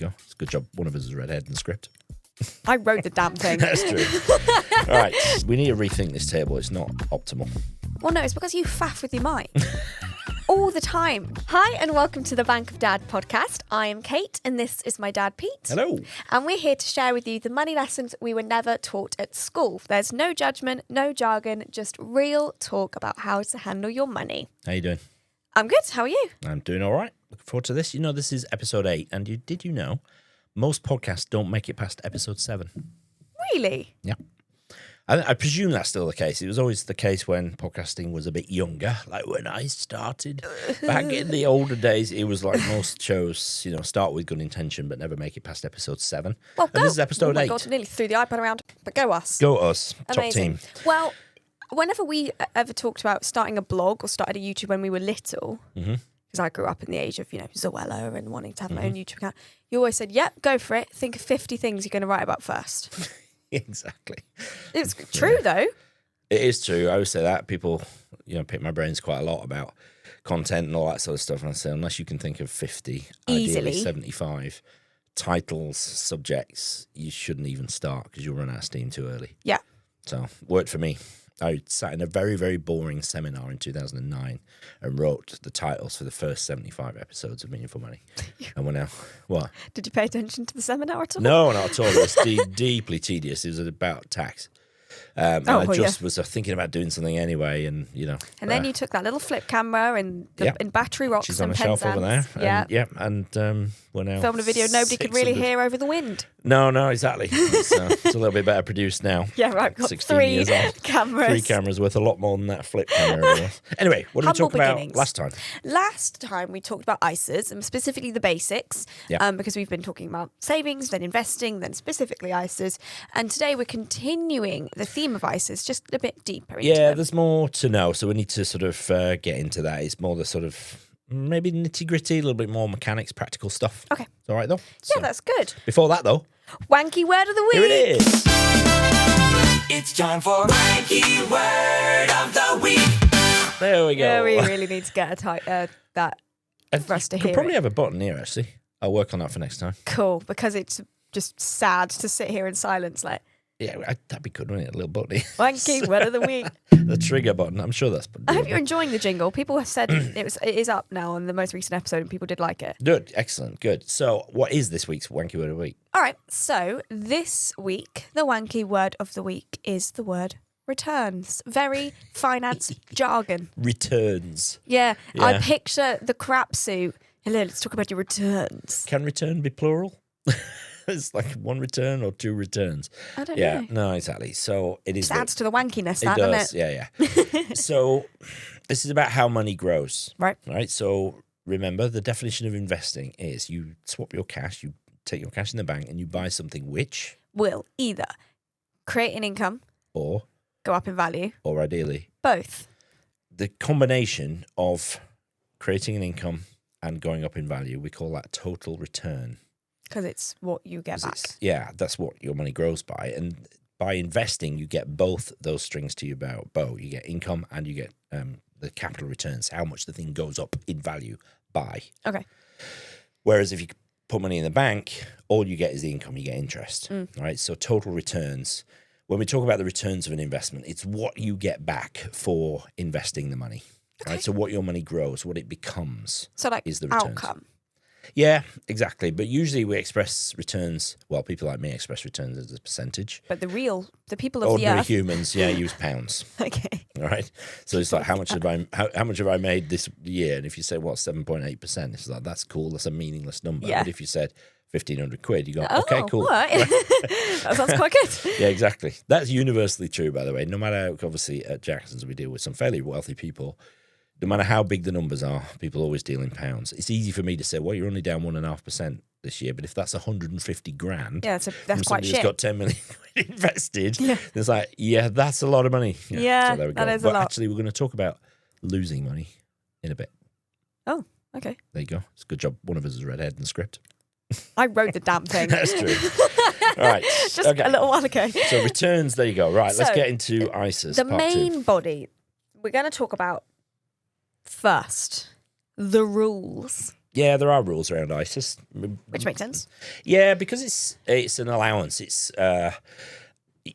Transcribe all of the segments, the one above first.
you go. It's a good job one of us is redhead in the script. I wrote the damn thing. That's true. All right, we need to rethink this table. It's not optimal. Well, no, it's because you faff with your mind. All the time. Hi, and welcome to the Bank of Dad podcast. I am Kate, and this is my dad, Pete. Hello. And we're here to share with you the money lessons we were never taught at school. There's no judgment, no jargon, just real talk about how to handle your money. How you doing? I'm good. How are you? I'm doing all right. Looking forward to this. You know, this is episode 8, and did you know most podcasts don't make it past episode 7? Really? Yeah. I presume that's still the case. It was always the case when podcasting was a bit younger, like when I started. Back in the older days, it was like most shows, start with good intention but never make it past episode 7. Well, and this is episode 8. Oh my God, nearly threw the iPad around. But go us. Go us. Amazing. Top team. Well, whenever we ever talked about starting a blog or started a YouTube when we were little, because I grew up in the age of, Zoella and wanting to have my own YouTube account, you always said, yep, go for it. Think of 50 things you're going to write about first. Exactly. It's true, though. It is true. I always say that. People, pick my brains quite a lot about content and all that sort of stuff. And I say, unless you can think of 50, easily, ideally 75 titles, subjects, you shouldn't even start because you'll run out of steam too early. Yeah. So, worked for me. I sat in a very, very boring seminar in 2009 and wrote the titles for the first 75 episodes of Meaningful Money. And we're now, what? Did you pay attention to the seminar at all? No, not at all. It was deeply tedious. It was about tax. I was thinking about doing something anyway, and And then you took that little flip camera and battery rocks she's and on a shelf over there. And we're now filmed a video nobody could really hear over the wind. No, exactly. It's a little bit better produced now. Yeah, right. Got 16 3 years on. cameras. 3 cameras worth a lot more than that flip camera. Anyway, what did we talk about last time? Last time we talked about ISAs, and specifically the basics, because we've been talking about savings, then investing, then specifically ISAs. And today we're continuing the theme of ISAs, just a bit deeper into them. There's more to know, so we need to sort of get into that. It's more the sort of maybe nitty-gritty, a little bit more mechanics, practical stuff. Okay. It's all right, though? Yeah, that's good. Before that, though, Wanky word of the week. Here it is. It's time for Wanky Word of the Week. There we go. Yeah, we really need to get that for us to hear. Could probably it. have a button here, actually. I'll work on that for next time. Cool, because it's just sad to sit here in silence like, Yeah, that'd be good, wouldn't it? A little button. Wanky word of the week. The trigger button. I'm sure that's. I hope you're enjoying the jingle. People have said it is up now on the most recent episode, and people did like it. Good, excellent, good. So, what is this week's Wanky Word of the Week? All right, so this week, the wanky word of the week is the word returns. Very finance jargon. Returns. Yeah, I picture the crap suit. Hello, let's talk about your returns. Can return be plural? It's like one return or 2 returns. I don't know. No, exactly. So it is. Just adds to the wankiness, It doesn't does. Yeah. So this is about how money grows. Right. Right. So remember, the definition of investing is you swap your cash, you take your cash in the bank, and you buy something which will either create an income or go up in value. Or ideally Both. the combination of creating an income and going up in value, we call that total return. Because it's what you get back. That's what your money grows by. And by investing, you get both those strings to your bow. You get income and you get the capital returns, how much the thing goes up in value by. Okay. Whereas if you put money in the bank, all you get is the income, you get interest. Right? So total returns. When we talk about the returns of an investment, it's what you get back for investing the money. Okay. Right? So what your money grows, what it becomes, so like is the returns. Outcome. Yeah, exactly. But usually we express returns, well, people like me express returns as a percentage. But the people of Ordinary the earth. humans, use pounds. Okay. All right. So it's like, how much have I made this year? And if you say, 7.8%, it's like, that's cool. That's a meaningless number. Yeah. But if you said 1,500 quid, you go, okay, cool. Right. That sounds quite good. Yeah, exactly. That's universally true, by the way. No matter, obviously, at Jackson's, we deal with some fairly wealthy people. No matter how big the numbers are, people always deal in pounds. It's easy for me to say, you're only down 1.5% this year, but if that's 150 grand, that's quite shit. Who's got 10 million invested, it's like, that's a lot of money. Yeah, so there we go. that is a lot. Actually, we're going to talk about losing money in a bit. Oh, okay. There you go. It's a good job one of us is redhead in the script. I wrote the damn thing. That's true. All right. Just a little while ago. So returns, there you go. Right, let's get into ISAs. The part main 2. body we're going to talk about first, the rules. Yeah, there are rules around ISAs. Which makes sense. Yeah, because it's an allowance. It's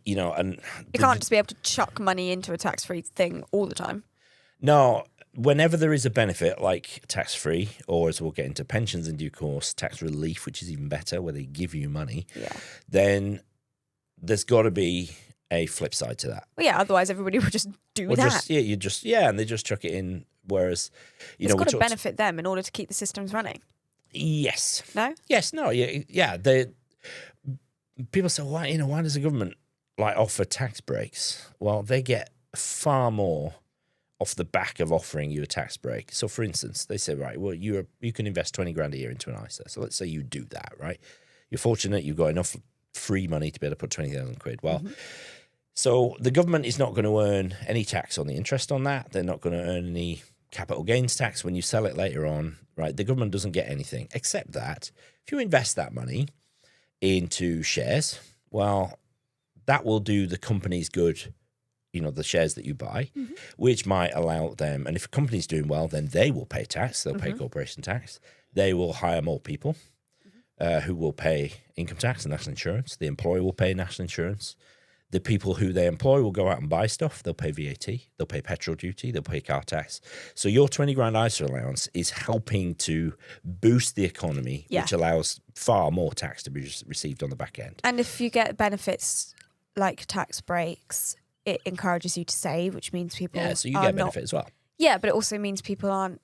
you know, and You can't just be able to chuck money into a tax-free thing all the time. no. Whenever there is a benefit like tax-free, or as we'll get into pensions in due course, tax relief, which is even better, where they give you money, then there's got to be a flip side to that. Well, yeah, otherwise everybody would just do that. And they just chuck it in. Whereas, It's got to benefit them in order to keep the systems running. Yes. No? Yes, no, yeah. People say, why does the government offer tax breaks? Well, they get far more off the back of offering you a tax break. So, for instance, they say, right, well, you can invest 20 grand a year into an ISA. So let's say you do that, right? You're fortunate you've got enough free money to be able to put 20,000 quid. Well, so the government is not going to earn any tax on the interest on that. They're not going to earn any capital gains tax when you sell it later on, right? The government doesn't get anything, except that if you invest that money into shares, well, that will do the companies good, the shares that you buy, which might allow them, and if a company's doing well, then they will pay tax. They'll pay corporation tax. They will hire more people who will pay income tax and national insurance. The employer will pay national insurance. The people who they employ will go out and buy stuff. They'll pay VAT. They'll pay petrol duty. They'll pay car tax. So your 20 grand ISA allowance is helping to boost the economy, which allows far more tax to be received on the back end. And if you get benefits like tax breaks, it encourages you to save, which means people so you get benefit as well. Yeah, but it also means people aren't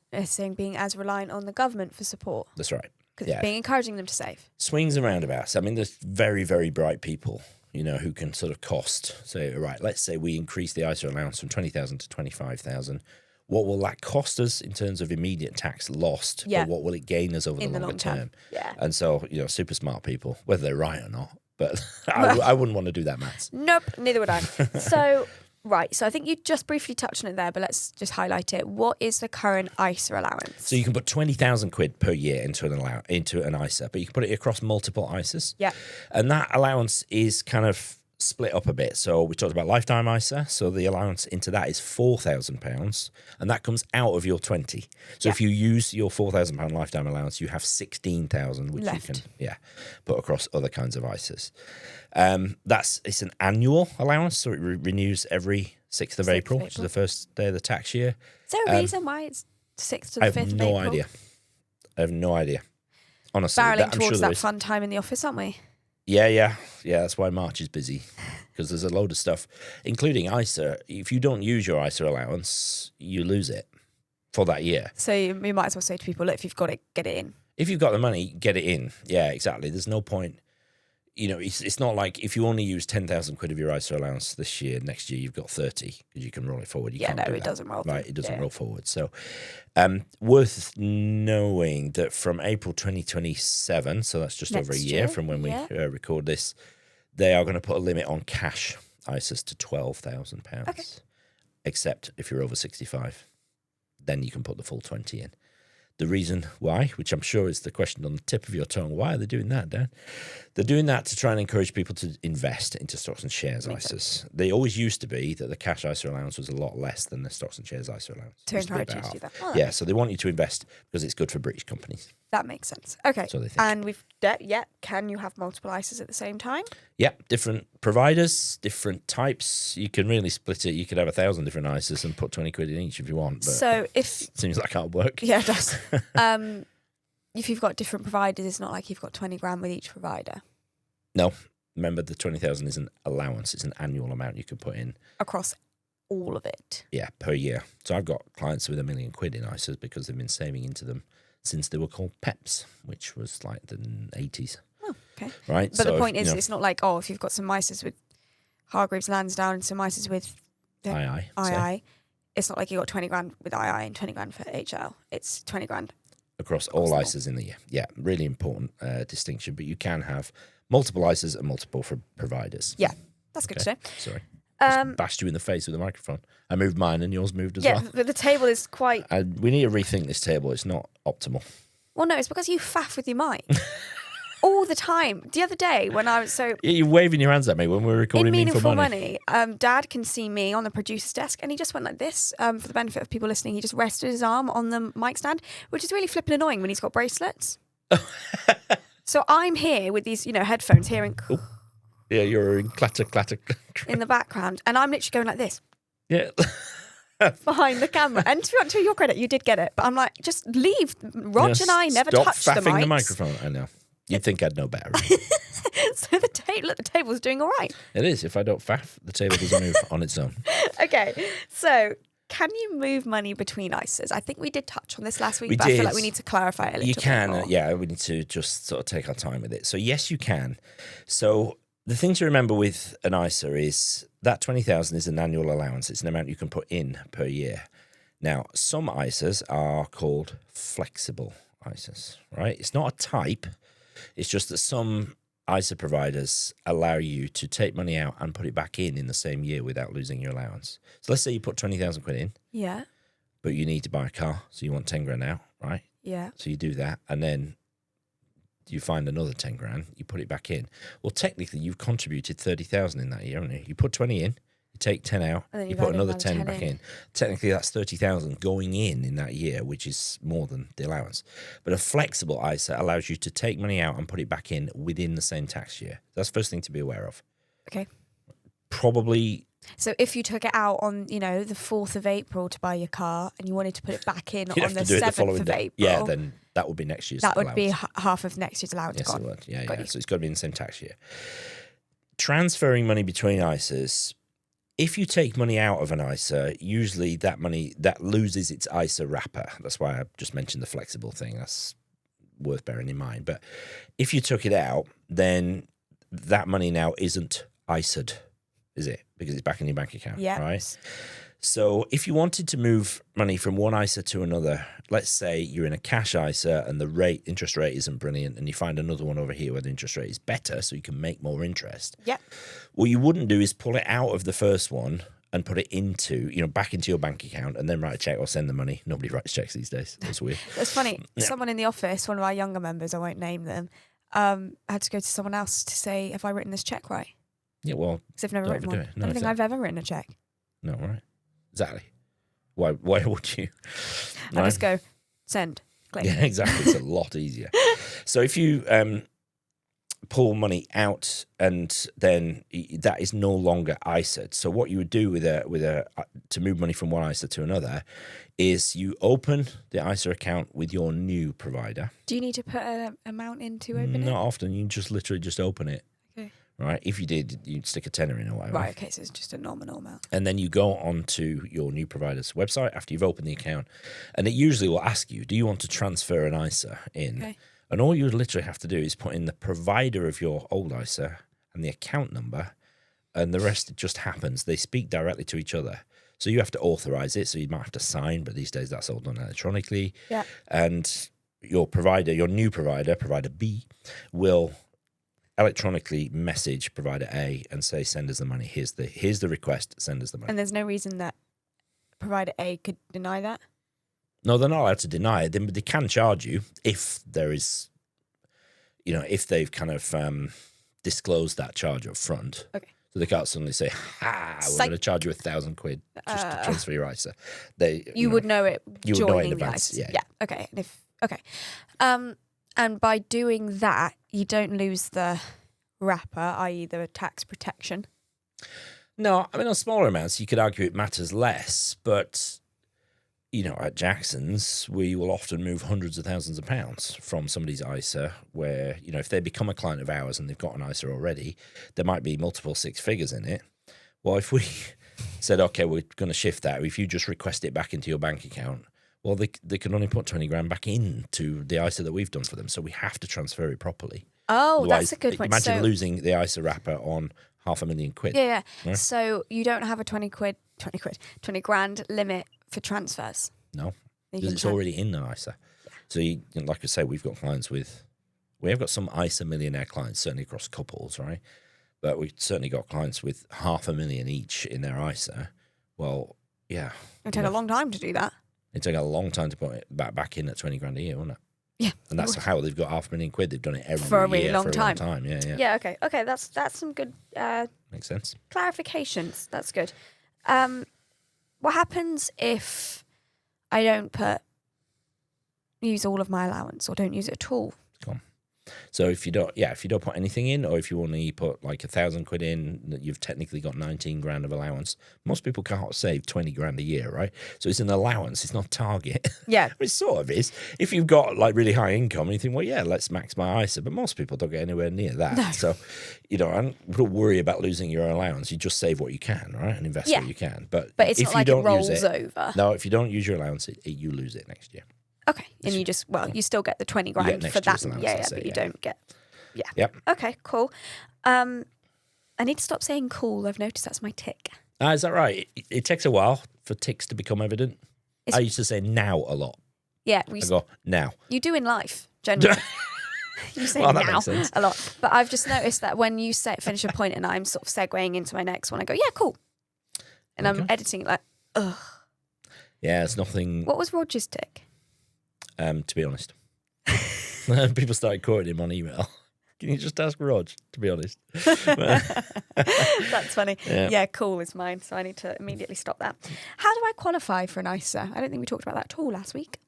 being as reliant on the government for support. That's right. Because it's being encouraging them to save. Swings and roundabouts. I mean, there's very, very bright people, who can sort of right, let's say we increase the ISA allowance from 20,000 to 25,000. What will that cost us in terms of immediate tax lost? Yeah. But what will it gain us over the longer term? Yeah. And so, super smart people, whether they're right or not, but I wouldn't want to do that maths. Nope, neither would I. So I think you just briefly touched on it there, but let's just highlight it. What is the current ISA allowance? So you can put 20,000 quid per year into an ISA, but you can put it across multiple ISAs. Yeah. And that allowance is kind of split up a bit. So we talked about lifetime ISA. So the allowance into that is £4,000, and that comes out of your 20. So if you use your £4,000 lifetime allowance, you have 16,000, which left. you can put across other kinds of ISAs. It's an annual allowance, so it renews every 6th of April, which is the first day of the tax year. Is there a reason why it's 6th to the 5th of April? I have no idea. Honestly, barreling towards that fun time in the office, aren't we? Yeah. That's why March is busy, because there's a load of stuff, including ISA. If you don't use your ISA allowance, you lose it for that year. So you might as well say to people, look, if you've got it, get it in. If you've got the money, get it in. Yeah, exactly. There's no point. It's not like if you only use 10,000 quid of your ISA allowance this year, next year you've got 30 because you can roll it forward. It doesn't roll. Right, it doesn't roll forward. So, worth knowing that from April 2027, so that's just over a year from when we record this, they are going to put a limit on cash ISAs to £12,000. Okay. Except if you're over 65, then you can put the full 20 in. The reason why, which I'm sure is the question on the tip of your tongue, why are they doing that, Dan? They're doing that to try and encourage people to invest into stocks and shares ISAs. They always used to be that the cash ISA allowance was a lot less than the stocks and shares ISA allowance. To encourage you to do that. Oh, so they want you to invest because it's good for British companies. That makes sense. Okay. So they think. And can you have multiple ISAs at the same time? Yeah, different providers, different types. You can really split it. You could have 1,000 different ISAs and put 20 quid in each if you want. But so it seems like hard work. Yeah, it does. If you've got different providers, it's not like you've got 20 grand with each provider. No. Remember, the 20,000 is an allowance. It's an annual amount you can put in. Across all of it? Yeah, per year. So I've got clients with £1 million in ISAs because they've been saving into them since they were called PEPs, which was like the 80s. Oh, okay. Right. But the point is, it's not like, if you've got some ISAs with Hargreaves Lansdown and some ISAs with II, it's not like you got 20 grand with II and 20 grand for HL. It's 20 grand. Across all ISAs in the year. Yeah, really important distinction. But you can have multiple ISAs and multiple providers. Yeah, that's good to know. Sorry. Just bashed you in the face with the microphone. I moved mine and yours moved as well. Yeah, but the table is quite... we need to rethink this table. It's not optimal. Well, no, it's because you faff with your mic. all the time. The other day when I was You're waving your hands at me when we're recording in Meaningful Money, Dad can see me on the producer's desk, and he just went like this. For the benefit of people listening, he just rested his arm on the mic stand, which is really flipping annoying when he's got bracelets. So I'm here with these, headphones, hearing Yeah, you're in clatter. in the background, and I'm literally going like this. Yeah. Behind the camera. And to your credit, you did get it. But I'm like, just leave. Rog and I never touched the Stop mics. faffing the microphone. I know. You'd think I'd know better. So the table's doing all right. It is. If I don't faff, the table doesn't move on its own. Okay, so can you move money between ISAs? I think we did touch on this last week, We but did. I feel like we need to clarify it a little bit more. Yeah, we need to just sort of take our time with it. So yes, you can. So the thing to remember with an ISA is that 20,000 is an annual allowance. It's an amount you can put in per year. Now, some ISAs are called flexible ISAs, right? It's not a type. It's just that some ISA providers allow you to take money out and put it back in the same year without losing your allowance. So let's say you put 20,000 quid in. Yeah. But you need to buy a car, so you want 10 grand out, right? Yeah. So you do that, and then you find another 10 grand, you put it back in. Well, technically, you've contributed 30,000 in that year, haven't you? You put 20 in, you take 10 out, you put another 10 back in. Technically, that's 30,000 going in that year, which is more than the allowance. But a flexible ISA allows you to take money out and put it back in within the same tax year. That's the first thing to be aware of. Okay. Probably. So if you took it out on, the 4th of April to buy your car and you wanted to put it back in on the 7th of April. Yeah, then that would be next year's allowance. That would be half of next year's allowance Yes, gone. it would. Yeah. Got you. So it's got to be in the same tax year. Transferring money between ISAs, if you take money out of an ISA, usually that money, that loses its ISA wrapper. That's why I just mentioned the flexible thing. That's worth bearing in mind. But if you took it out, then that money now isn't ISA'd, is it? Because it's back in your bank account, right? So if you wanted to move money from one ISA to another, let's say you're in a cash ISA and the interest rate isn't brilliant, and you find another one over here where the interest rate is better, so you can make more interest. Yep. What you wouldn't do is pull it out of the first one and put it into, back into your bank account and then write a check or send the money. Nobody writes checks these days. That's weird. It's funny. Yeah. Someone in the office, one of our younger members, I won't name them, had to go to someone else to say, have I written this check right? Yeah, well, because they've never written one. I don't think I've ever written a check. No, right. Exactly. Why would you? I just go, send, click. Yeah, exactly. It's a lot easier. So if you pull money out and then that is no longer ISA'd. So what you would do to move money from one ISA to another is you open the ISA account with your new provider. Do you need to put an amount in to open it? Not often. You literally just open it. Okay. Right. If you did, you'd stick a tenner in or whatever. Right. Okay. So it's just a nominal amount. And then you go onto your new provider's website after you've opened the account, and it usually will ask you, do you want to transfer an ISA in? Okay. And all you would literally have to do is put in the provider of your old ISA and the account number, and the rest just happens. They speak directly to each other. So you have to authorize it. So you might have to sign, but these days that's all done electronically. Yeah. And your provider, your new provider, provider B, will electronically message provider A and say, send us the money. Here's the request, send us the money. And there's no reason that provider A could deny that? No, they're not allowed to deny it. They can charge you if there is, if they've kind of disclosed that charge up front. Okay. So they can't suddenly say, we're going to charge you £1,000 just to transfer your ISA. You would know it. You would know it in advance. Yeah. Okay. And by doing that, you don't lose the wrapper, i.e. the tax protection. No, I mean, on smaller amounts, you could argue it matters less, but, at Jackson's, we will often move hundreds of thousands of pounds from somebody's ISA where, if they become a client of ours and they've got an ISA already, there might be multiple six figures in it. Well, if we said, okay, we're going to shift that, if you just request it back into your bank account, well, they can only put 20 grand back into the ISA that we've done for them. So we have to transfer it properly. Oh, otherwise, that's a good point. Imagine losing the ISA wrapper on £500,000. Yeah. Right? So you don't have a 20 grand limit for transfers. No, because it's already in the ISA. Yeah. So like I say, we have got some ISA millionaire clients, certainly across couples, right? But we've certainly got clients with $500,000 each in their ISA. Well, yeah. It'd take a long time to do that. It'd take a long time to put it back in at 20 grand a year, wouldn't it? Yeah. And that's how they've got £500,000 they've done it every For a really year long for a time. long time. Yeah. Yeah, okay. Okay, that's some good Makes sense. clarifications. That's good. What happens if I don't use all of my allowance or don't use it at all? Gone. So if you don't put anything in, or if you only put like £1,000 in, you've technically got 19 grand of allowance. Most people can't save 20 grand a year, right? So it's an allowance. It's not a target. Yeah. It sort of is. If you've got like really high income and you think, well, yeah, let's max my ISA, but most people don't get anywhere near that. No. So, I don't worry about losing your allowance. You just save what you can, right, and invest what you can. But it's if not you like don't it rolls use it, over. no, if you don't use your allowance, you lose it next year. Okay, and you just you still get the 20 grand next for that. year's allowance, Yeah, let's but say, you don't get. Yeah. Yep. Okay, cool. I need to stop saying cool. I've noticed that's my tick. Is that right? It takes a while for ticks to become evident. I used to say now a lot. Yeah, I go now. you do in life generally. You say Well, that now makes sense. a lot, but I've just noticed that when you finish a point and I'm sort of segueing into my next one, I go, yeah, cool, and I'm editing it like, ugh. Yeah, it's nothing. What was Roger's tick? To be honest, people started quoting him on email. Can you just ask Rog? To be honest, That's funny. Yeah. Yeah, cool is mine, so I need to immediately stop that. How do I qualify for an ISA? I don't think we talked about that at all last week.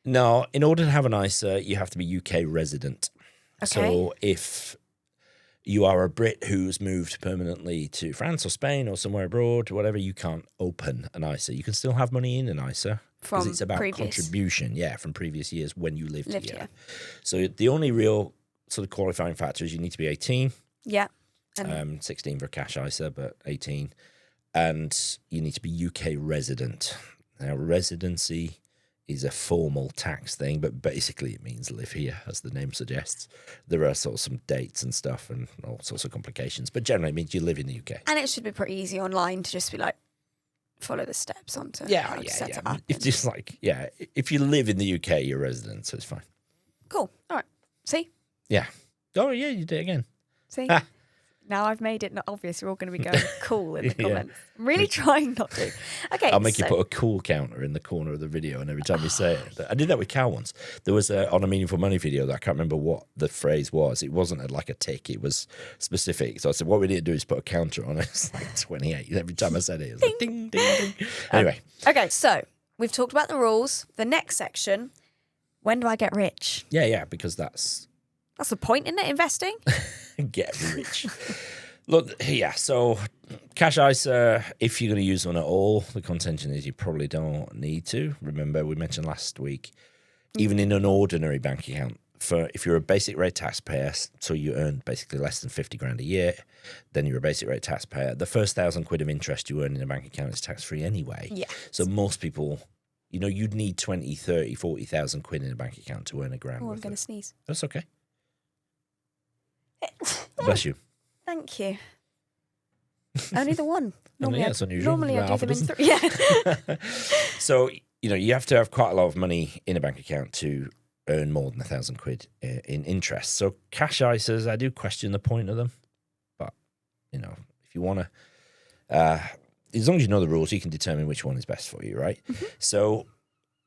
no. In order to have an ISA, you have to be UK resident. Okay. So if you are a Brit who's moved permanently to France or Spain or somewhere abroad, whatever, you can't open an ISA. You can still have money in an ISA because From it's about previous. contribution, from previous years when you lived here. here. So the only real sort of qualifying factor is you need to be 18, Yeah. And 16 for a cash ISA, but 18, and you need to be UK resident. Now, residency is a formal tax thing, but basically it means live here, as the name suggests. There are sort of some dates and stuff and all sorts of complications, but generally it means you live in the UK. it should be pretty easy online to just be like, follow the steps onto how to set it up. It's just like, if you live in the UK, you're a resident, so it's fine. Cool. All right. See? Yeah. Oh, yeah, you did it again. See? Ah. Now I've made it not obvious. You're all going to be going cool in the Yeah. comments. I'm really trying not to. Okay. I'll make you so- put a cool counter in the corner of the video, and every time you say it, I did that with Cal once. There was on a Meaningful Money video that I can't remember what the phrase was. It wasn't like a tick; it was specific. So I said, "What we need to do is put a counter on it." It's like 28 every time I said it. It was like ding, ding, ding. Anyway, Okay, so we've talked about the rules. The next section, when do I get rich? yeah, because that's That's the point, isn't it? Investing? get rich. Look, so cash ISA, if you're going to use one at all, the contention is you probably don't need to. Remember, we mentioned last week, even in an ordinary bank account, if you're a basic rate taxpayer, so you earn basically less than 50 grand a year, then you're a basic rate taxpayer. The first £1,000 of interest you earn in a bank account is tax free anyway. Yeah. So most people, you'd need 20, 30, 40,000 quid in a bank account to earn a grand. Oh, I'm worth going of- to sneeze. That's okay. Bless you. Thank you. Only the one. Only, that's unusual. Normally I About do half a them in dozen. 3. Yeah. So, you have to have quite a lot of money in a bank account to earn more than £1,000 in interest. So cash ISAs, I do question the point of them. But, if you want to, as long as you know the rules, you can determine which one is best for you, right? Mm-hmm. So,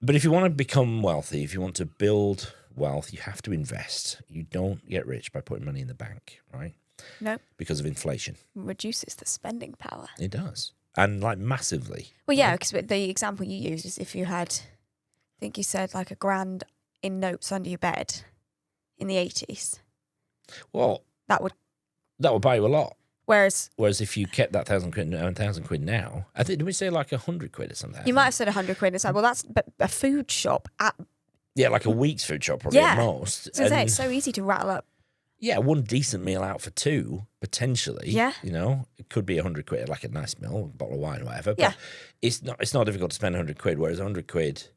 but if you want to become wealthy, if you want to build wealth, you have to invest. You don't get rich by putting money in the bank, right? No. Because of inflation. Reduces the spending power. It does. And massively. Well, yeah, because the example you used is if you had, I think you said like £1,000 in notes under your bed in the 80s. Well, That would, buy you a lot. whereas Whereas if you kept that £1,000 now, I think, did we say like £100 or something? you might have said £100. It's like, well, that's a food shop at. Yeah, like a week's food shop probably Yeah. at most. So And, it's so easy to rattle up. yeah, one decent meal out for two, potentially. Yeah. It could be £100, like a nice meal, a bottle of wine or whatever. But Yeah. it's not difficult to spend £100, whereas £100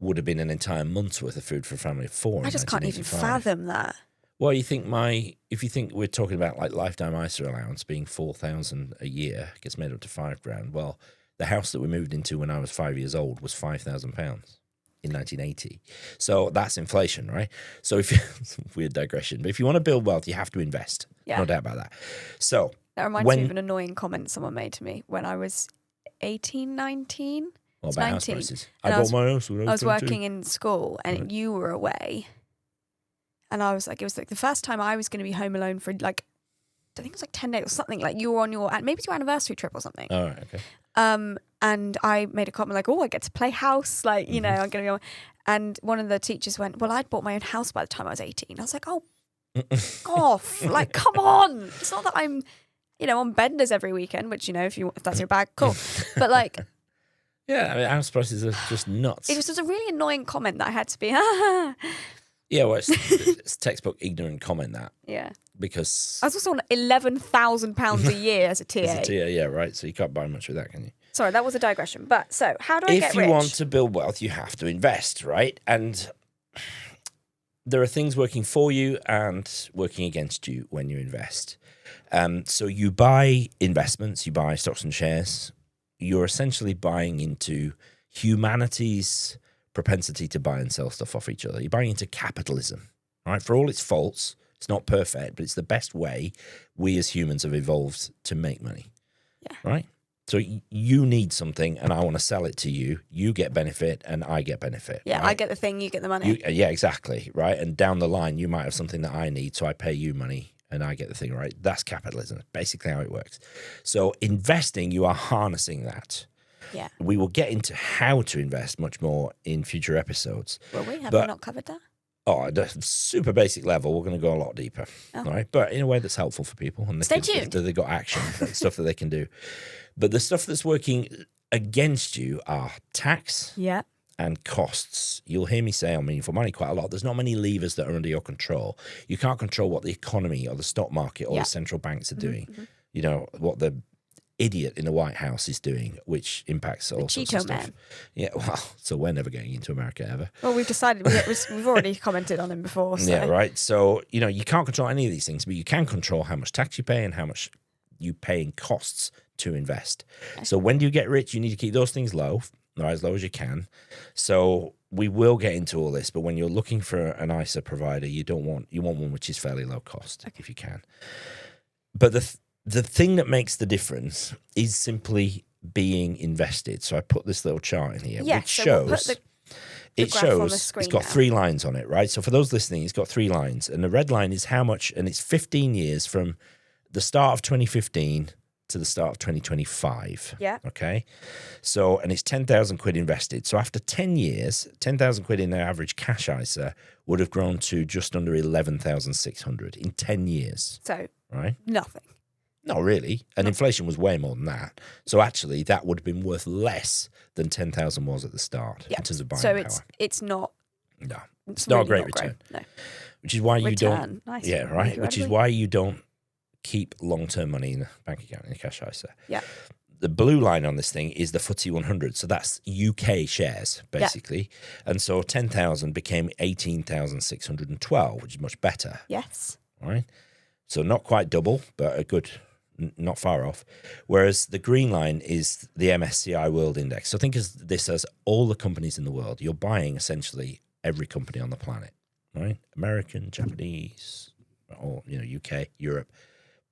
would have been an entire month's worth of food for a family of four. I in just can't even 1985. fathom that. Well, if you think we're talking about like lifetime ISA allowance being 4,000 a year, gets made up to £5,000. Well, the house that we moved into when I was 5 years old was £5,000 in 1980. So that's inflation, right? So weird digression, but if you want to build wealth, you have to invest. Yeah. No doubt about that. So That reminds when- me of an annoying comment someone made to me when I was 18, 19. What was about house 19. prices? And I bought my house when I was 22. working in school and you were away. And I was like, it was like the first time I was going to be home alone for like, I think it was like 10 days or something. Like you were on your, maybe it's your anniversary trip or something. All right, okay. And I made a comment like, oh, I get to play house. Like, you know, I'm going to go. And one of the teachers went, well, I'd bought my own house by the time I was 18. I was like, oh, off. Like, come on. It's not that I'm, you know, on benders every weekend, which, you know, if that's your bag, cool. But like, yeah, I mean, house prices are just nuts. it was just a really annoying comment that I had to be, Yeah, well, it's textbook ignorant comment that. Yeah. Because I was also on £11,000 a year as a TA. as a TA, yeah, right. So you can't buy much with that, can you? Sorry, that was a digression. But so, how do I get If rich? you want to build wealth, you have to invest, right? And there are things working for you and working against you when you invest. So you buy investments, you buy stocks and shares. You're essentially buying into humanity's propensity to buy and sell stuff off each other. You're buying into capitalism, right? For all its faults, it's not perfect, but it's the best way we as humans have evolved to make money, right? So you need something and I want to sell it to you. You get benefit and I get benefit. Yeah, right? I get the thing, you get the money. Yeah, exactly, right? And down the line, you might have something that I need, so I pay you money and I get the thing, right? That's capitalism. That's basically how it works. So investing, you are harnessing that. Yeah. We will get into how to invest much more in future episodes. Will we? Have But- we not covered that? Oh, at a super basic level, we're going to go a lot deeper, all right? But in a way that's helpful for people. And Stay tuned. They've got action, stuff that they can do. But the stuff that's working against you are tax Yeah. and costs. You'll hear me say on Meaningful Money quite a lot. There's not many levers that are under your control. You can't control what the economy or the stock market or the central banks are doing. You know, what the idiot in the White House is doing, which impacts all sorts Cheeto of stuff. man. Yeah, well, so we're never getting into America ever. Well, we've decided we've already commented on him before. So. Yeah, right. So, you know, you can't control any of these things, but you can control how much tax you pay and how much you pay in costs to invest. So when do you get rich? You need to keep those things low, right, as low as you can. So we will get into all this, but when you're looking for an ISA provider, you want one which is fairly low cost, if you can. But the thing that makes the difference is simply being invested. So I put this little chart in here, which shows the graph on the screen it's got now. 3 lines on it, right? So for those listening, it's got 3 lines, and the red line is how much, and it's 15 years from the start of 2015 to the start of 2025. Yeah. Okay. So, and it's 10,000 quid invested. So after 10 years, 10,000 quid in their average cash ISA would have grown to just under 11,600 in 10 years. So Right? nothing. Not really. And inflation was way more than that. So actually, that would have been worth less than 10,000 was at the start in terms of buying So power. it's not. No. It's really not a great great. return. No. Which is why you don't. Return. Nice. Yeah, right. Which is Incredibly. why you don't keep long-term money in a bank account, in a cash ISA. Yeah. The blue line on this thing is the FTSE 100. So that's UK shares, basically. And so 10,000 became 18,612, which is much better. Yes. Right? So not quite double, but a good, not far off. Whereas the green line is the MSCI World Index. So think of this as all the companies in the world. You're buying essentially every company on the planet, right? American, Japanese, or UK, Europe,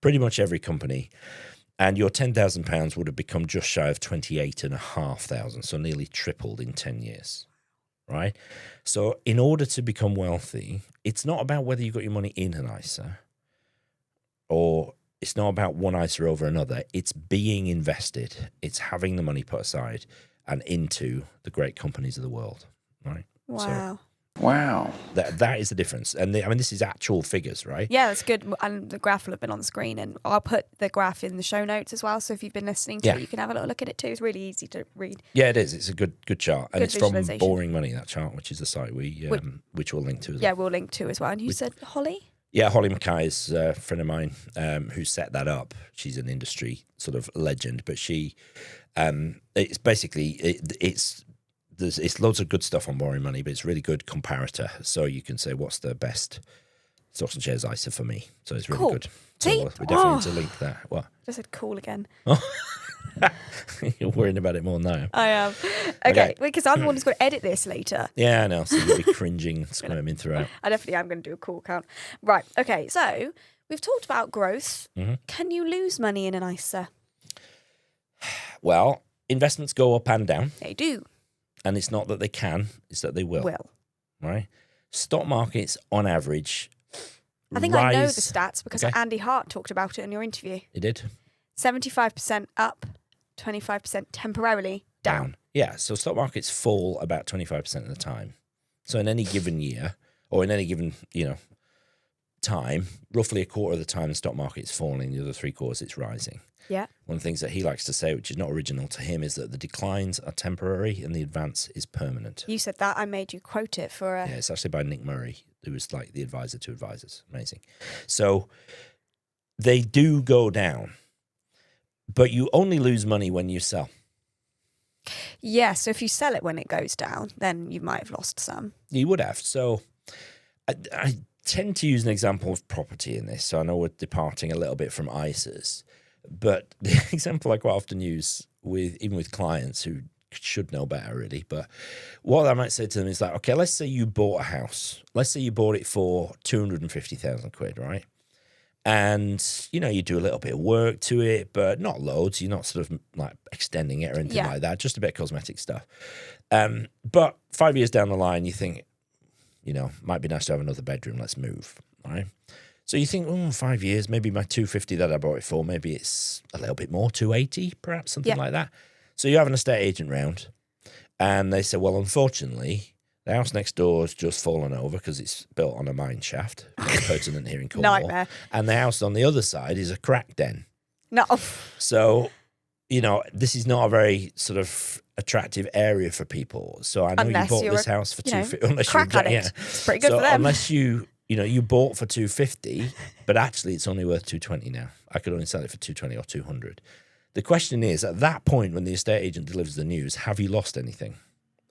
pretty much every company. And your £10,000 would have become just shy of 28,500, so nearly tripled in 10 years, right? So in order to become wealthy, it's not about whether you got your money in an ISA, or it's not about one ISA over another. It's being invested. It's having the money put aside and into the great companies of the world, right? Wow. Wow. That is the difference. And this is actual figures, right? Yeah, that's good. And the graph will have been on the screen, and I'll put the graph in the show notes as well. So if you've been listening to it, you can have a little look at it too. It's really easy to read. Yeah, it is. It's a good chart. And Good it's from visualization. Boring Money, that chart, which is the site which we'll link to as well. Yeah, we'll link to as well. And you said Holly? Yeah, Holly Mackay is a friend of mine who set that up. She's an industry sort of legend, but she, it's basically, it's loads of good stuff on Boring Money, but it's really good comparator. So you can say, what's the best stocks and shares ISA for me? So it's really Cool. good. So See? we definitely need to link that. What? I said cool again. You're worrying about it more now. I am. Okay, because I'm the one who's going to edit this later. Yeah, I know. So you'll be cringing, squirming throughout. I definitely am going to do a cool count. Right, okay, so we've talked about growth. Mm-hmm. Can you lose money in an ISA? Well, investments go up and down. They do. And it's not that they can, it's that they will. Right? Stock markets, on average, I think I know the stats because Andy Hart talked about it in your interview. He did. 75% up, 25% temporarily down. Yeah, so stock markets fall about 25% of the time. So in any given year, or in any given, time, roughly a quarter of the time the stock market's falling, the other 3 quarters it's rising. Yeah. One of the things that he likes to say, which is not original to him, is that the declines are temporary and the advance is permanent. You said that. I made you quote it for a... Yeah, it's actually by Nick Murray, who was like the advisor to advisors. Amazing. So they do go down, but you only lose money when you sell. Yeah, so if you sell it when it goes down, then you might have lost some. You would have. So I tend to use an example of property in this. So I know we're departing a little bit from ISAs, but the example I quite often use even with clients who should know better really, but what I might say to them is like, okay, let's say you bought a house. Let's say you bought it for 250,000 quid, right? And, you do a little bit of work to it, but not loads. You're not sort of like extending it or anything like that, just a bit of cosmetic stuff. But 5 years down the line, you think, might be nice to have another bedroom. Let's move, right? So you think, 5 years, maybe my 250 that I bought it for, maybe it's a little bit more, 280, perhaps, something like that. So you have an estate agent round, and they say, well, unfortunately, the house next door has just fallen over because it's built on a mine shaft, pertinent here in Cornwall. Nightmare. And the house on the other side is a crack den. No. So, this is not a very sort of attractive area for people. So I know you bought this house for 250. Unless crack addict. It's pretty good for them. Unless you bought for 250, but actually it's only worth 220 now. I could only sell it for 220 or 200. The question is, at that point when the estate agent delivers the news, have you lost anything?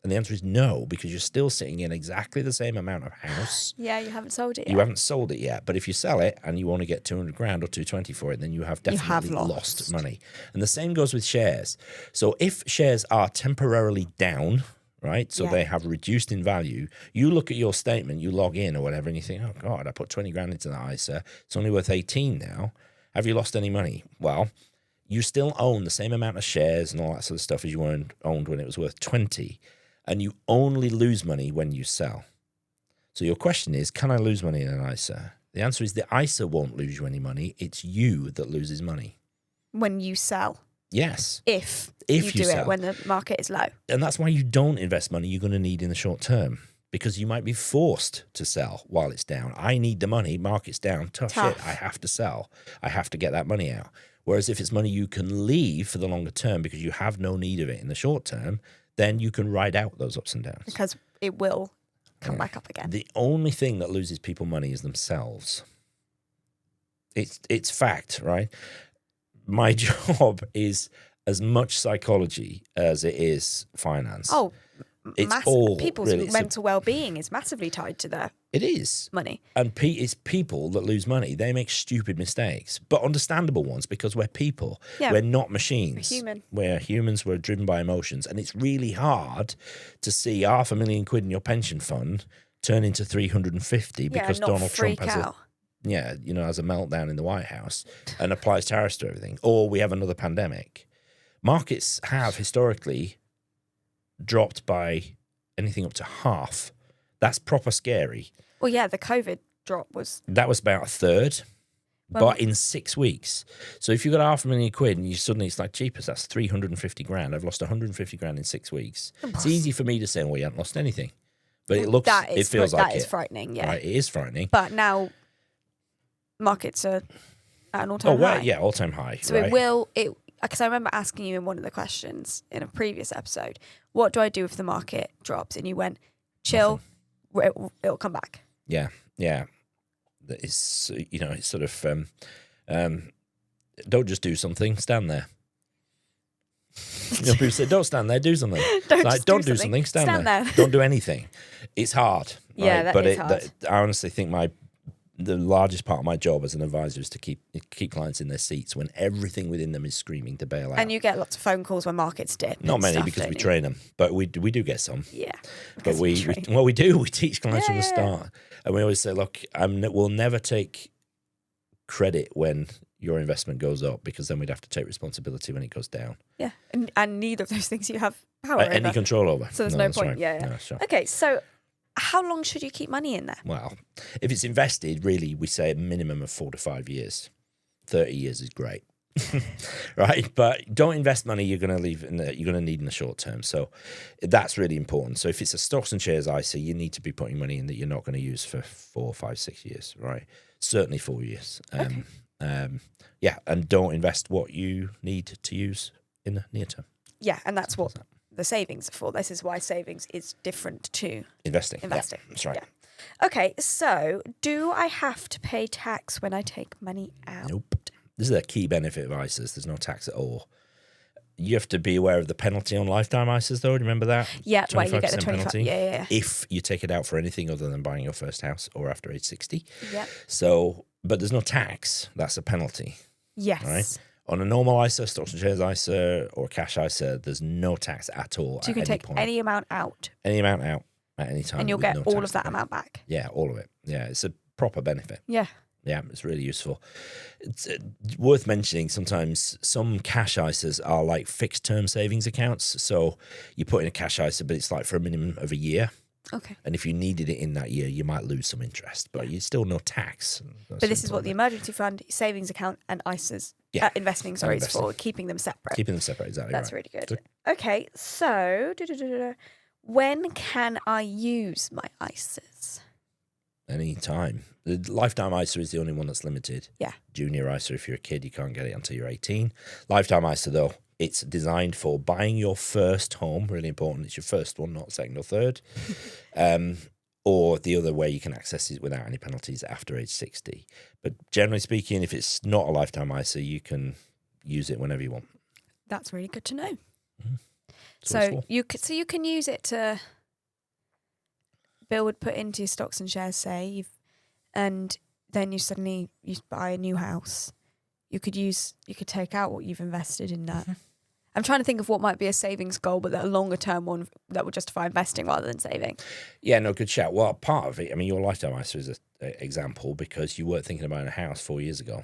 And the answer is no, because you're still sitting in exactly the same amount of house. Yeah, you haven't sold it yet. You haven't sold it yet. But if you sell it and you want to get 200 grand or 220 for it, then you have definitely lost money. And the same goes with shares. So if shares are temporarily down, right, so they have reduced in value, you look at your statement, you log in or whatever, and you think, oh, God, I put 20 grand into that ISA. It's only worth 18 now. Have you lost any money? Well, you still own the same amount of shares and all that sort of stuff as you owned when it was worth 20. And you only lose money when you sell. So your question is, can I lose money in an ISA? The answer is the ISA won't lose you any money. It's you that loses money. When you sell? Yes. If you do sell it when the market is low. And that's why you don't invest money you're going to need in the short term, because you might be forced to sell while it's down. I need the money. Market's down. Tough shit. I have to sell. I have to get that money out. Whereas if it's money you can leave for the longer term because you have no need of it in the short term, then you can ride out those ups and downs. Because it will come back up again. The only thing that loses people money is themselves. It's fact, right? My job is as much psychology as it is finance. Oh, it's all people's really, mental well-being is massively tied to their money. And it's people that lose money. They make stupid mistakes, but understandable ones, because we're people. Yeah. We're not machines. We're human. We're humans. We're driven by emotions. And it's really hard to see £500,000 quid in your pension fund turn into 350 because Donald Trump has has a meltdown in the White House and applies tariffs to everything. Or we have another pandemic. Markets have historically dropped by anything up to half. That's proper scary. Well, yeah, the COVID drop was... That was about a third, but in 6 weeks. So if you got £500,000 quid and you suddenly, it's like, jeepers, that's 350 grand. I've lost 150 grand in 6 weeks. It's easy for me to say, well, you haven't lost anything. But it feels like that is frightening, yeah. Right, it is frightening. But now markets are at an all-time high. Yeah, all-time high. So right? Because I remember asking you in one of the questions in a previous episode, what do I do if the market drops? And you went, chill, it'll come back. Yeah. It's, it's sort of, don't just do something, stand there. People say, don't stand there, do something. Don't do something, stand there. Don't do anything. It's hard. Right? Yeah, that is hard. I honestly think the largest part of my job as an advisor is to keep clients in their seats when everything within them is screaming to bail out. And you get lots of phone calls when markets dip. Not many, because we train them, but we do get some. Yeah. But we teach clients from the start, and we always say, look, we'll never take credit when your investment goes up, because then we'd have to take responsibility when it goes down. Yeah, and neither of those things you have power over. Any control over. So there's no that's point. right. Yeah. No, sure. Okay, so how long should you keep money in there? Well, if it's invested, really, we say a minimum of 4 to 5 years. 30 years is great. Right, but don't invest money you're going to need in the short term. So that's really important. So if it's a stocks and shares ISA, you need to be putting money in that you're not going to use for 4, 5, 6 years. Right, certainly 4 years. Okay. Yeah, and don't invest what you need to use in the near term. Yeah, and that's what the savings are for. This is why savings is different to Investing. investing. Yeah, that's right. Yeah. Okay, so do I have to pay tax when I take money out? Nope. This is a key benefit of ISAs. There's no tax at all. You have to be aware of the penalty on lifetime ISAs, though. Remember that? Yeah, well, you get the 25% 25. Yeah. If you take it out for anything other than buying your first house or after age 60. Yeah. So, but there's no tax. That's a penalty. Yes. Right? On a normal ISA, stocks and shares ISA, or cash ISA, there's no tax at all. So you can take point. any amount out. Any amount out at any time. And you'll with get no all tax of that to pay. amount back. Yeah, all of it. Yeah, it's a proper benefit. Yeah. Yeah, it's really useful. It's worth mentioning sometimes some cash ISAs are like fixed term savings accounts. So you put in a cash ISA, but it's like for a minimum of a year. Okay. And if you needed it in that year, you might lose some interest, but you still no tax. But this is what the emergency fund, savings account, and ISAs, investing, is for keeping them separate. Keeping them separate, exactly. That's right. really good. Okay, so when can I use my ISAs? Any time. The lifetime ISA is the only one that's limited. Yeah. Junior ISA, if you're a kid, you can't get it until you're 18. Lifetime ISA, though, it's designed for buying your first home. Really important. It's your first one, not second or third. Or the other way you can access it without any penalties after age 60. But generally speaking, if it's not a lifetime ISA, you can use it whenever you want. That's really good to know. Mm-hmm. So you can use it to put into your stocks and shares, say, and then you buy a new house. You could take out what you've invested in that. I'm trying to think of what might be a savings goal, but a longer term one that would justify investing rather than saving. Yeah, no, good shout. Well, part of it, I mean, your lifetime ISA is an example because you weren't thinking about a house 4 years ago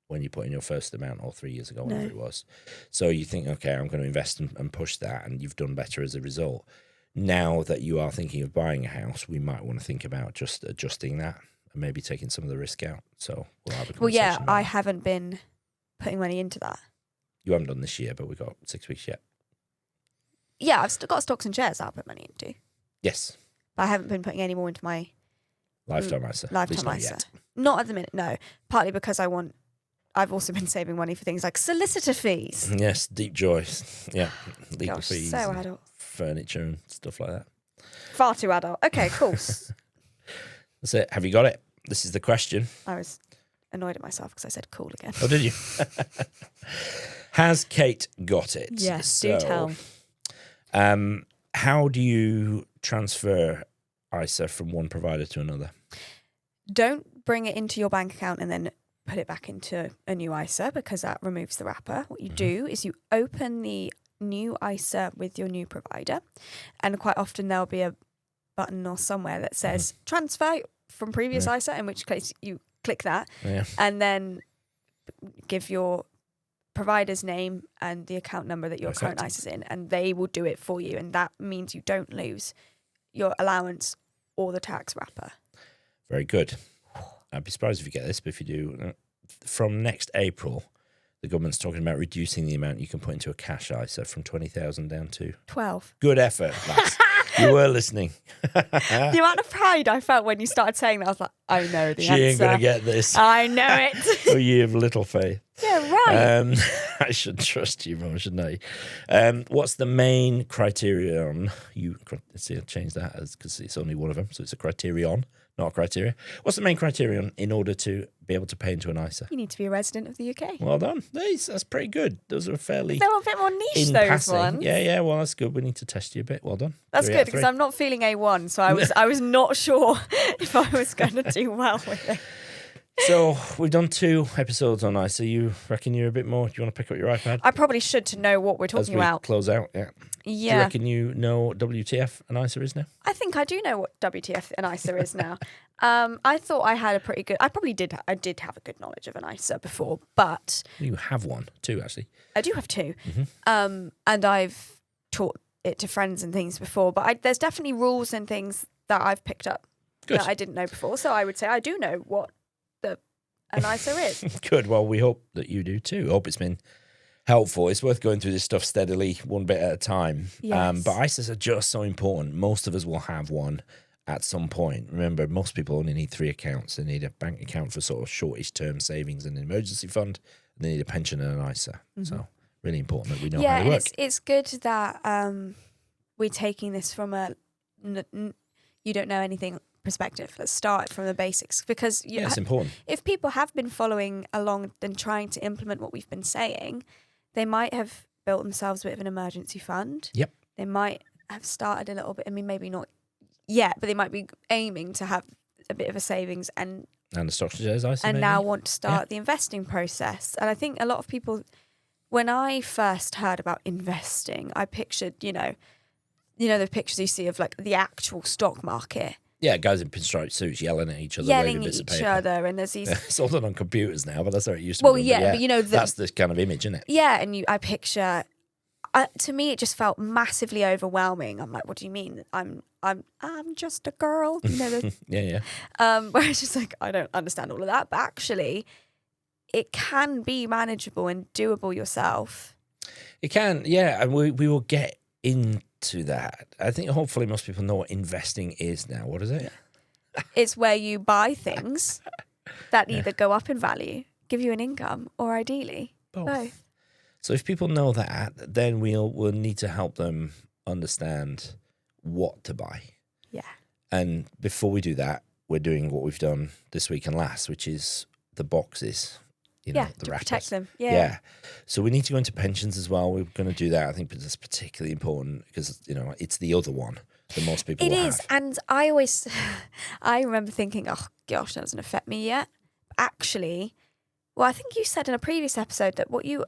when you put in your first amount, or 3 years ago, whatever it was. So you think, okay, I'm going to invest and push that, and you've done better as a result. Now that you are thinking of buying a house, we might want to think about just adjusting that and maybe taking some of the risk out. So we'll have a conversation. Well, yeah, about I that. haven't been putting money into that. You haven't done this year, but we've got 6 weeks yet. Yeah, I've still got stocks and shares that I put money into. Yes. But I haven't been putting any more into my Lifetime ISA. lifetime ISA. Not at the minute, no. Partly because I've also been saving money for things like solicitor fees. Yes, deep joys. Yeah. Legal Gosh, fees. so and adult. furniture and stuff like that. Far too adult. Okay, cool. That's it. Have you got it? This is the question. I was annoyed at myself because I said cool again. Oh, did you? Has Kate got it? Yes, do tell. How do you transfer ISA from one provider to another? Don't bring it into your bank account and then put it back into a new ISA because that removes the wrapper. What you do is you open the new ISA with your new provider, and quite often there'll be a button or somewhere that says transfer from previous ISA, in which case you click that and then give your provider's name and the account number that your current ISA's in, and they will do it for you, and that means you don't lose your allowance or the tax wrapper. Very good. I'd be surprised if you get this, but if you do, from next April, the government's talking about reducing the amount you can put into a cash ISA from 20,000 down to 12. Good effort, lads. You were listening. The amount of pride I felt when you started saying that, I was like, I know the answer. She ain't going to get this. I know it. Oh, you have little faith. Yeah, right. I should trust you more, shouldn't I? What's the main criterion? See, I'll change that because it's only one of them. So it's a criterion, not a criteria. What's the main criterion in order to be able to pay into an ISA? You need to be a resident of the UK. Well done. That's pretty good. Those are fairly... They're a bit more niche, in those passing. ones. Yeah, well, that's good. We need to test you a bit. Well done. That's 3 out good of because 3. I'm not feeling A1, so I was not sure if I was going to do well with it. So we've done 2 episodes on ISA. You reckon you're a bit more? Do you want to pick up your iPad? I probably should to know what we're As talking we about. close out, yeah. Do you Yeah. reckon you know what WTF and ISA is now? I think I do know what WTF and ISA is now. I thought I had a pretty good. I did have a good knowledge of an ISA before, but You have one too, actually. I do have two. Mm-hmm. And I've taught it to friends and things before. But there's definitely rules and things that I've picked up Good. that I didn't know before. So I would say I do know what an ISA is. Good. Well, we hope that you do too. Hope it's been helpful. It's worth going through this stuff steadily, one bit at a time. Yes. But ISAs are just so important. Most of us will have one at some point. Remember, most people only need 3 accounts. They need a bank account for sort of shortish term savings and an emergency fund. And they need a pension and an ISA. So really important that we know how Yeah, they work. it's good that we're taking this from a you don't know anything perspective. Let's start from the basics, because Yeah, it's important. if people have been following along and trying to implement what we've been saying, they might have built themselves a bit of an emergency fund. Yep. They might have started a little bit. I mean, maybe not yet, but they might be aiming to have a bit of a savings and And the stocks and shares ISA and maybe? now want to start the investing process. And I think a lot of people, when I first heard about investing, I pictured, you know the pictures you see of like the actual stock market. Yeah, guys in pinstripe suits yelling at each other, Yelling waving at bits of each paper. other, and there's these. It's all done on computers now, but that's how it used to Well, be. yeah, but you know that's the kind of image, isn't it? Yeah, and I picture. To me, it just felt massively overwhelming. I'm like, what do you mean? I'm just a girl, you know. Yeah. Where it's just like, I don't understand all of that, but actually, it can be manageable and doable yourself. It can, yeah, and we will get into that. I think hopefully most people know what investing is now. What is it? It's where you buy things that either go up in value, give you an income, or ideally both. So if people know that, then we'll need to help them understand what to buy. Yeah. And before we do that, we're doing what we've done this week and last, which is the boxes. The to wrappers. protect them. Yeah. So we need to go into pensions as well. We're going to do that. I think that's particularly important because, it's the other one that most people It will is. have. And I remember thinking, oh gosh, that doesn't affect me yet. Actually, well, I think you said in a previous episode that what you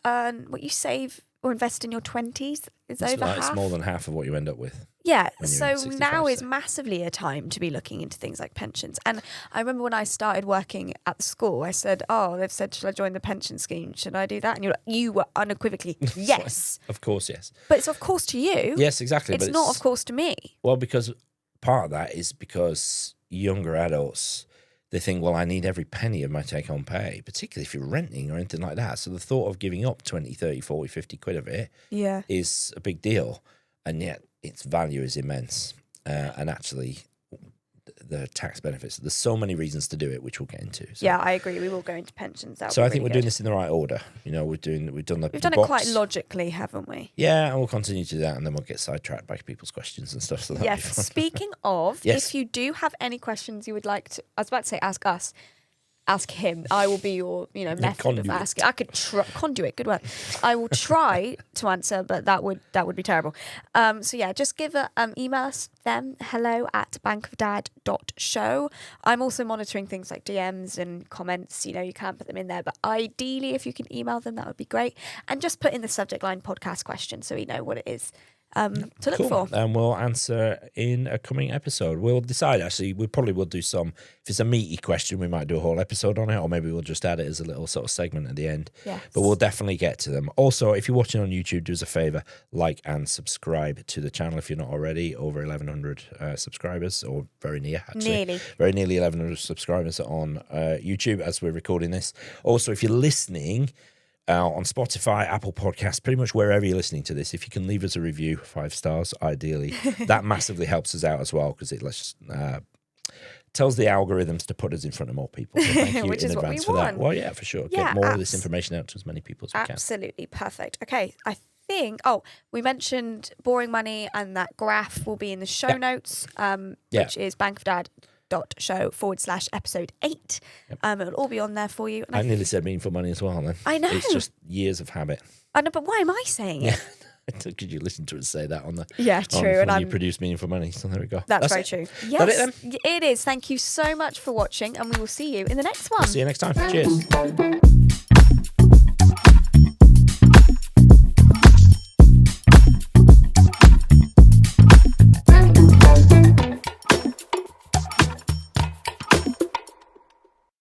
earn, what you save or invest in your 20s is over half. It's more than half of what you end up with. Yeah, when you're so 65, now is so. massively a time to be looking into things like pensions. And I remember when I started working at the school, I said, they've said, should I join the pension scheme? Should I do that? And you were unequivocally, yes. Of course, yes. But it's of course to you. Yes, exactly. It's but not of course to me. Well, because part of that is because younger adults, they think, well, I need every penny of my take-home pay, particularly if you're renting or anything like that. So the thought of giving up 20, 30, 40, 50 quid of it is a big deal. And yet its value is immense. And actually, the tax benefits, there's so many reasons to do it, which we'll get into. So. Yeah, I agree. We will go into pensions. So I think we're doing this in the right order. We've done it quite logically, haven't we? Yeah, and we'll continue to do that, and then we'll get sidetracked by people's questions and stuff. So Yes. Speaking of, Yes. if you do have any questions you would like to, I was about to say ask us, ask him. I will be your, method of conduit. asking. I could conduit. Good word. I will try to answer, but that would be terrible. So yeah, just email us them hello@bankofdad.show. I'm also monitoring things like DMs and comments. You can't put them in there, but ideally, if you can email them, that would be great. And just put in the subject line podcast question so we know what it is. To look for. And we'll answer in a coming episode. We'll decide, actually, we probably will do some, if it's a meaty question, we might do a whole episode on it, or maybe we'll just add it as a little sort of segment at the end. Yes. But we'll definitely get to them. Also, if you're watching on YouTube, do us a favour, like and subscribe to the channel if you're not already. Over 1,100 subscribers, or very near, actually. Very nearly 1,100 subscribers on YouTube as we're recording this. Also, if you're listening on Spotify, Apple Podcasts, pretty much wherever you're listening to this, if you can leave us a review, 5 stars, ideally, that massively helps us out as well, because it tells the algorithms to put us in front of more people. So thank you Which in is what we advance for that. want. Well, yeah, for sure. Yeah, Get more of this information out to as many people as we can. Absolutely perfect. Okay, I think, we mentioned boring money, and that graph will be in the show notes, which is bankofdad.show/episode 8. It'll all be on there for you. And I nearly said meaningful money as well then. I know. It's just years of habit. I know, but why am I saying it? Could you listen to us say that on the... Yeah, true. When you produce Meaningful Money. So there we go. That's very it. true. Is that it Yes, then? it is. Thank you so much for watching, and we will see you in the next one. See you next time. Cheers.